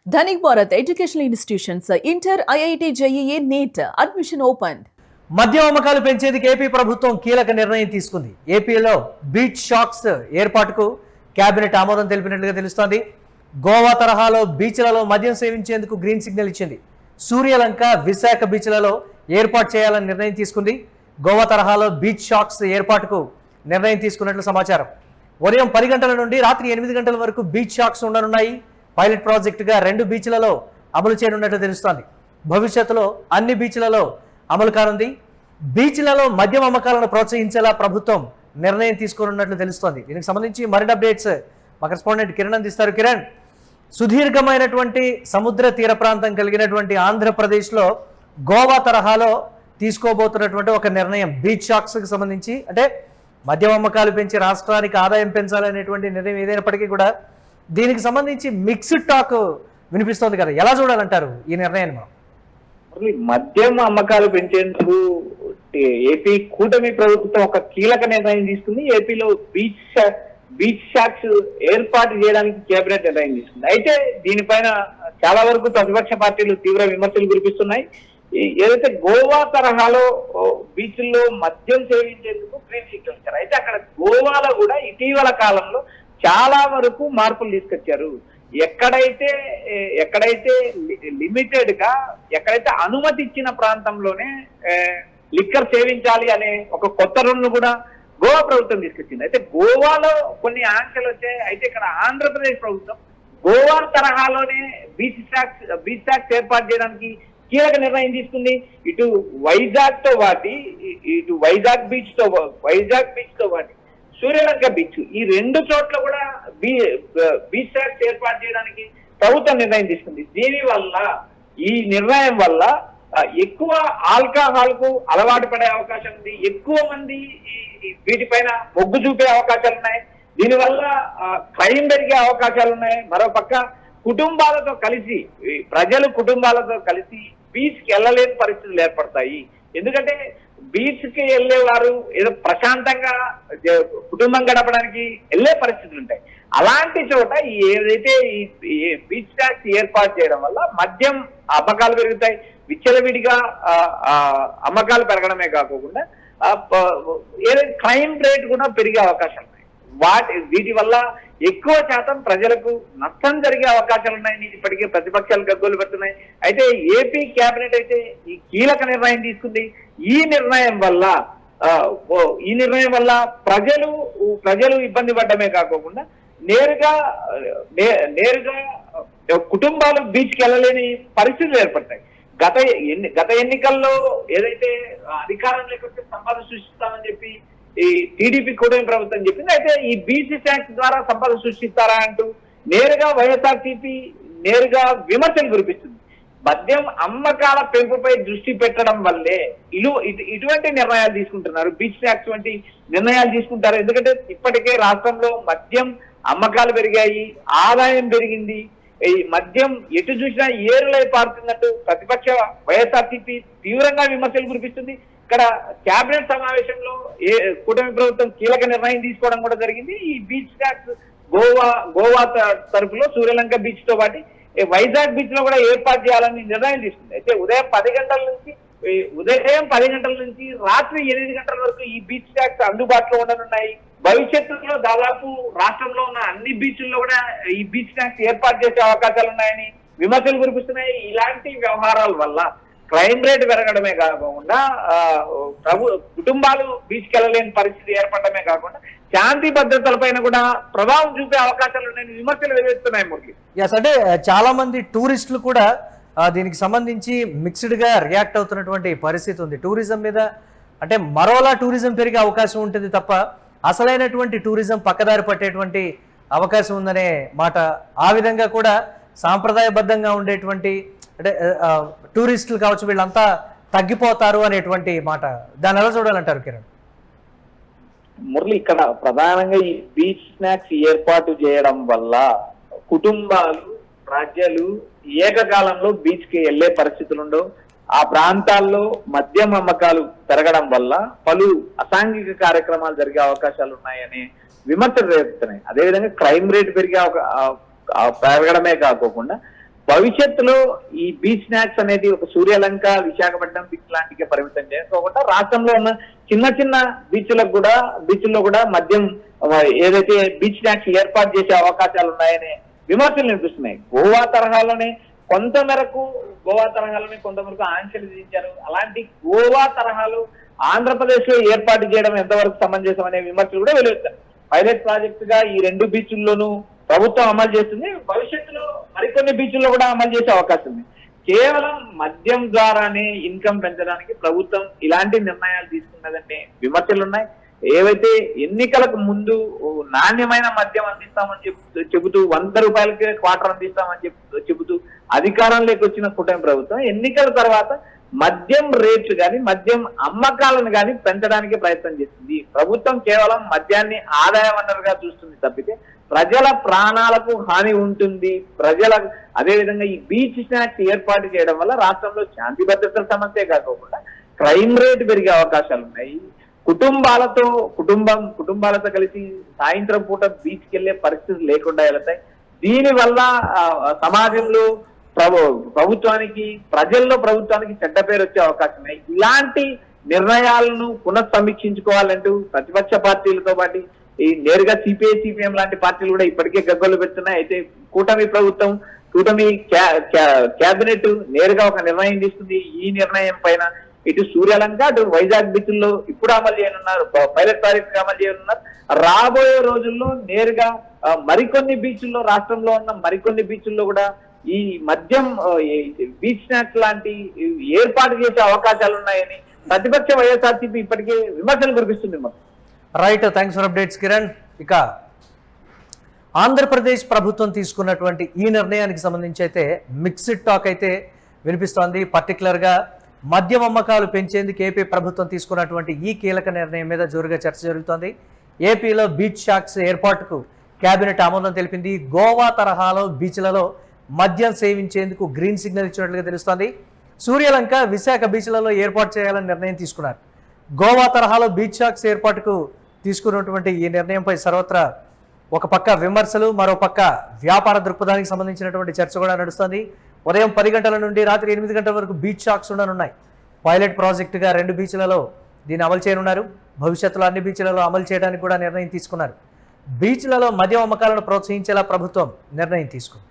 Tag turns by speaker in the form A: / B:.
A: Dhanik Bharat Educational Institutions, Inter, IIT, JEE, NEET, admission opened.
B: మద్యం అమ్మకాలు పెంచేందుకు AP ప్రభుత్వం కీలక నిర్ణయం తీసుకుంది. ఏపీలో బీచ్ షాక్స్ ఏర్పాటుకు కేబినెట్ ఆమోదం తెలిపినట్లుగా తెలుస్తోంది. గోవా తరహాలో బీచ్లలో మద్యం సేవించేందుకు గ్రీన్ సిగ్నల్ ఇచ్చింది. సూర్యలంక, విశాఖ బీచ్లలో ఏర్పాటు చేయాలని నిర్ణయం తీసుకుంది. గోవా తరహాలో బీచ్ షాక్స్ ఏర్పాటుకు నిర్ణయం తీసుకున్నట్లు సమాచారం. ఉదయం 10 గంటల నుండి రాత్రి 8 గంటల వరకు బీచ్ షాక్స్ ఉండనున్నాయి. పైలట్ ప్రాజెక్టుగా 2 బీచ్లలో అమలు చేయనున్నట్లు తెలుస్తోంది. భవిష్యత్తులో అన్ని బీచ్లలో అమలు కానుంది. బీచ్లలో మద్యం అమ్మకాలను ప్రోత్సహించేలా ప్రభుత్వం నిర్ణయం తీసుకోనున్నట్లు తెలుస్తోంది. దీనికి సంబంధించి మరిన్ని అప్డేట్స్ మా కరెస్పాండెంట్ కిరణ్ అందిస్తారు. కిరణ్, సుదీర్ఘమైనటువంటి సముద్ర తీర ప్రాంతం కలిగినటువంటి ఆంధ్రప్రదేశ్లో గోవా తరహాలో తీసుకోబోతున్నటువంటి ఒక నిర్ణయం బీచ్ షాక్స్కి సంబంధించి, అంటే మద్యం అమ్మకాలు పెంచి రాష్ట్రానికి ఆదాయం పెంచాలనేటువంటి నిర్ణయం ఏదైనప్పటికీ కూడా దీనికి సంబంధించి మిక్స్డ్ టాక్ వినిపిస్తోంది కదా, ఎలా చూడాలంటారు ఈ నిర్ణయాన్ని? మనం
C: మద్యం అమ్మకాలు పెంచేందుకు ఏపీ కూటమి ప్రభుత్వం ఒక కీలక నిర్ణయం తీసుకుంది. ఏపీలో బీచ్ షాక్స్ ఏర్పాటు చేయడానికి కేబినెట్ నిర్ణయం తీసుకుంది. అయితే దీనిపైన చాలా వరకు ప్రతిపక్ష పార్టీలు తీవ్ర విమర్శలు కురిపిస్తున్నాయి. ఏదైతే గోవా తరహాలో బీచ్ల్లో మద్యం సేవించేందుకు గ్రీన్ సిగ్నల్ ఇచ్చారు. అయితే అక్కడ గోవాలో కూడా ఇటీవల కాలంలో చాలా వరకు మార్పులు తీసుకొచ్చారు. ఎక్కడైతే లిమిటెడ్ గా, ఎక్కడైతే అనుమతి ఇచ్చిన ప్రాంతంలోనే లిక్కర్ సేవించాలి అనే ఒక కొత్త రూల్ను కూడా గోవా ప్రభుత్వం తీసుకొచ్చింది. అయితే గోవాలో కొన్ని ఆంక్షలు వచ్చాయి. అయితే ఇక్కడ ఆంధ్రప్రదేశ్ ప్రభుత్వం గోవా తరహాలోనే బీచ్ ట్యాక్స్ ఏర్పాటు చేయడానికి కీలక నిర్ణయం తీసుకుంది. ఇటు వైజాగ్ బీచ్ తో పాటు సూర్యలంక బీచ్, ఈ 2 చోట్ల కూడా బీచ్ ట్యాక్స్ ఏర్పాటు చేయడానికి ప్రభుత్వం నిర్ణయం తీసుకుంది. ఈ నిర్ణయం వల్ల ఎక్కువ ఆల్కహాల్ కు అలవాటు పడే అవకాశం ఉంది. ఎక్కువ మంది వీటిపైన మొగ్గు చూపే అవకాశాలు ఉన్నాయి. దీనివల్ల క్రైమ్ పెరిగే అవకాశాలు ఉన్నాయి. మరోపక్క కుటుంబాలతో కలిసి బీచ్ కి వెళ్ళలేని పరిస్థితులు ఏర్పడతాయి. ఎందుకంటే బీచ్ కి వెళ్ళేవారు ఏదో ప్రశాంతంగా కుటుంబం గడపడానికి వెళ్ళే పరిస్థితులు ఉంటాయి. అలాంటి చోట ఏదైతే ఈ బీచ్ ట్యాక్స్ ఏర్పాటు చేయడం వల్ల మద్యం అమ్మకాలు పెరుగుతాయి. విచ్చలవిడిగా అమ్మకాలు పెరగడమే కాకుండా ఏదైతే క్రైమ్ రేట్ కూడా పెరిగే అవకాశాలు ఉన్నాయి. వీటి వల్ల ఎక్కువ శాతం ప్రజలకు నష్టం జరిగే అవకాశాలు ఉన్నాయని ఇప్పటికే ప్రతిపక్షాలు గగ్గోలు పెడుతున్నాయి. అయితే ఏపీ కేబినెట్ అయితే ఈ కీలక నిర్ణయం తీసుకుంది. ఈ నిర్ణయం వల్ల ప్రజలు ఇబ్బంది పడ్డమే కాకుండా నేరుగా కుటుంబాలు బీచ్కి వెళ్ళలేని పరిస్థితులు ఏర్పడతాయి. గత ఎన్నికల్లో ఏదైతే అధికారంలోకి వస్తే సంపద సృష్టిస్తామని చెప్పి ఈ టీడీపీ కూటమి ప్రభుత్వం చెప్పింది. అయితే ఈ బీచ్ ట్యాక్స్ ద్వారా సంపద సృష్టిస్తారా అంటూ నేరుగా వైఎస్ఆర్సీపీ విమర్శలు కురిపిస్తుంది. మద్యం అమ్మకాల పెంపుపై దృష్టి పెట్టడం వల్లే ఇటువంటి నిర్ణయాలు తీసుకుంటున్నారు. బీచ్ ట్యాక్స్ వంటి నిర్ణయాలు తీసుకుంటారు. ఎందుకంటే ఇప్పటికే రాష్ట్రంలో మద్యం అమ్మకాలు పెరిగాయి, ఆదాయం పెరిగింది. ఈ మద్యం ఎటు చూసినా ఏరులై పారుతున్నట్టు ప్రతిపక్ష వైఎస్ఆర్సీపీ తీవ్రంగా విమర్శలు కురిపిస్తుంది. ఇక్కడ కేబినెట్ సమావేశంలో కూటమి ప్రభుత్వం కీలక నిర్ణయం తీసుకోవడం కూడా జరిగింది. ఈ బీచ్ ట్యాక్స్ గోవా తరఫులో సూర్యలంక బీచ్ తో పాటు వైజాగ్ బీచ్ లో కూడా ఏర్పాటు చేయాలని నిర్ణయం తీసుకుంది. అయితే ఉదయం 10 గంటల నుంచి రాత్రి 8 గంటల వరకు ఈ బీచ్ ట్యాక్స్ అందుబాటులో ఉండనున్నాయి. భవిష్యత్తులో దాదాపు రాష్ట్రంలో ఉన్న అన్ని బీచ్ల్లో కూడా ఈ బీచ్ ట్యాక్స్ ఏర్పాటు చేసే అవకాశాలు ఉన్నాయని విమర్శలు కురిపిస్తున్నాయి. ఇలాంటి వ్యవహారాల వల్ల క్రైమ్ రేట్ పెరగడమే కాకుండా కుటుంబాలు బీచ్కి వెళ్ళలేని పరిస్థితి ఏర్పడమే కాకుండా శాంతి భద్రతలపైన కూడా ప్రభావం చూపే అవకాశాలు ఉన్నాయని విమర్శలు వెలువెత్తున్నాయి. మురళి,
B: అంటే చాలా మంది టూరిస్టులు కూడా దీనికి సంబంధించి మిక్స్డ్ గా రియాక్ట్ అవుతున్నటువంటి పరిస్థితి ఉంది. టూరిజం మీద అంటే మరోలా టూరిజం పెరిగే అవకాశం ఉంటుంది తప్ప అసలైనటువంటి టూరిజం పక్కదారి పట్టేటువంటి అవకాశం ఉందనే మాట. ఆ విధంగా కూడా సాంప్రదాయబద్ధంగా ఉండేటువంటి అంటే టూరిస్టులు కావచ్చు వీళ్ళంతా తగ్గిపోతారు అనేటువంటి మాట. దాన్ని ఎలా చూడాలంటారు కిరణ్?
C: మురళి, ఇక్కడ ప్రధానంగా ఈ బీచ్ స్నాక్స్ ఏర్పాటు చేయడం వల్ల కుటుంబాలు, ప్రజలు ఏకకాలంలో బీచ్ కి వెళ్లే పరిస్థితులు ఉండవు. ఆ ప్రాంతాల్లో మద్యం అమ్మకాలు పెరగడం వల్ల పలు అసాంఘిక కార్యక్రమాలు జరిగే అవకాశాలు ఉన్నాయని విమర్శలు రేపుతున్నాయి. అదేవిధంగా క్రైమ్ రేట్ పెరగడమే కాకుండా భవిష్యత్తులో ఈ బీచ్ స్నాక్స్ అనేది ఒక సూర్యలంక, విశాఖపట్నం బీచ్ లాంటిగా పరిమితం చేసుకోకుండా రాష్ట్రంలో ఉన్న చిన్న చిన్న బీచ్ల్లో కూడా మద్యం ఏదైతే బీచ్ స్నాక్స్ ఏర్పాటు చేసే అవకాశాలు ఉన్నాయనే విమర్శలు వినిపిస్తున్నాయి. గోవా తరహాలోనే కొంతమేరకు ఆంక్షలు విధించారు. అలాంటి గోవా తరహాలు ఆంధ్రప్రదేశ్ లో ఏర్పాటు చేయడం ఎంతవరకు సమంజసం అనే విమర్శలు కూడా వెలువెత్తారు. పైలట్ ప్రాజెక్ట్ గా ఈ 2 బీచ్ల్లోనూ ప్రభుత్వం అమలు చేస్తుంది. భవిష్యత్తులో మరికొన్ని బీచ్ల్లో కూడా అమలు చేసే అవకాశం ఉంది. కేవలం మద్యం ద్వారానే ఇన్కమ్ పెంచడానికి ప్రభుత్వం ఇలాంటి నిర్ణయాలు తీసుకున్నదనే విమర్శలు ఉన్నాయి. ఏవైతే ఎన్నికలకు ముందు నాణ్యమైన మద్యం అందిస్తామని చెబుతూ 100 రూపాయలకే క్వార్టర్ అందిస్తామని చెబుతూ అధికారంలోకి వచ్చిన కూటమి ప్రభుత్వం ఎన్నికల తర్వాత మద్యం రేట్లు కానీ మద్యం అమ్మకాలను కానీ పెంచడానికి ప్రయత్నం చేస్తుంది. ప్రభుత్వం కేవలం మద్యాన్ని ఆదాయ వనరుగా చూస్తుంది తప్పితే ప్రజల ప్రాణాలకు హాని ఉంటుంది. అదేవిధంగా ఈ బీచ్ స్నాక్స్ ఏర్పాటు చేయడం వల్ల రాష్ట్రంలో శాంతి భద్రతల సమస్య కాకుండా క్రైమ్ రేట్ పెరిగే అవకాశాలు ఉన్నాయి. కుటుంబాలతో కలిసి సాయంత్రం పూట బీచ్కి వెళ్లే పరిస్థితులు లేకుండా వెళ్తాయి. దీనివల్ల సమాజంలో ప్రభుత్వానికి చెడ్డ పేరు వచ్చే అవకాశం ఉన్నాయి. ఇలాంటి నిర్ణయాలను పునఃసమీక్షించుకోవాలంటూ ప్రతిపక్ష పార్టీలతో పాటు ఈ నేరుగా సిపిఐ, సిపిఎం లాంటి పార్టీలు కూడా ఇప్పటికే గగ్గోలు పెడుతున్నాయి. అయితే కూటమి క్యాబినెట్ నేరుగా ఒక నిర్ణయం తీసుకుంది. ఈ నిర్ణయం పైన ఇటు సూర్యలంక, అటు వైజాగ్ బీచ్ల్లో ఇప్పుడు అమలు చేయనున్నారు, పైలట్ ప్రాజెక్ట్ అమలు చేయనున్నారు. రాబోయే రోజుల్లో నేరుగా మరికొన్ని బీచ్ల్లో, రాష్ట్రంలో ఉన్న మరికొన్ని బీచ్ల్లో కూడా ఈ మద్యం బీచ్ స్నాక్స్ లాంటి ఏర్పాటు చేసే అవకాశాలు ఉన్నాయని ప్రతిపక్ష వైఎస్ఆర్సీపీ ఇప్పటికే విమర్శలు కురిపిస్తుంది.
B: Right, thanks for updates Kiran. ఇక ఆంధ్రప్రదేశ్ ప్రభుత్వం తీసుకున్నటువంటి ఈ నిర్ణయానికి సంబంధించి అయితే మిక్స్డ్ టాక్ అయితే వినిపిస్తోంది. పర్టికులర్గా మద్యం అమ్మకాలు పెంచేందుకు ఏపీ ప్రభుత్వం తీసుకున్నటువంటి ఈ కీలక నిర్ణయం మీద జోరుగా చర్చ జరుగుతోంది. ఏపీలో బీచ్ షాక్స్ ఏర్పాటుకు కేబినెట్ ఆమోదం తెలిపింది. గోవా తరహాలో బీచ్లలో మద్యం సేవించేందుకు గ్రీన్ సిగ్నల్ ఇచ్చినట్లుగా తెలుస్తోంది. సూర్యలంక, విశాఖ బీచ్లలో ఏర్పాటు చేయాలని నిర్ణయం తీసుకున్నారు. గోవా తరహాలో బీచ్ షాక్స్ ఏర్పాటుకు తీసుకున్నటువంటి ఈ నిర్ణయంపై సర్వత్రా ఒక పక్క విమర్శలు, మరో పక్క వ్యాపార దృక్పథానికి సంబంధించినటువంటి చర్చ కూడా నడుస్తోంది. ఉదయం 10 గంటల నుండి రాత్రి 8 గంటల వరకు బీచ్ షాక్స్ ఉండనున్నాయి. పైలట్ ప్రాజెక్టుగా 2 బీచ్లలో దీన్ని అమలు చేయనున్నారు. భవిష్యత్తులో అన్ని బీచ్లలో అమలు చేయడానికి కూడా నిర్ణయం తీసుకున్నారు. బీచ్లలో మద్యం అమ్మకాలను ప్రోత్సహించేలా ప్రభుత్వం నిర్ణయం తీసుకుంది.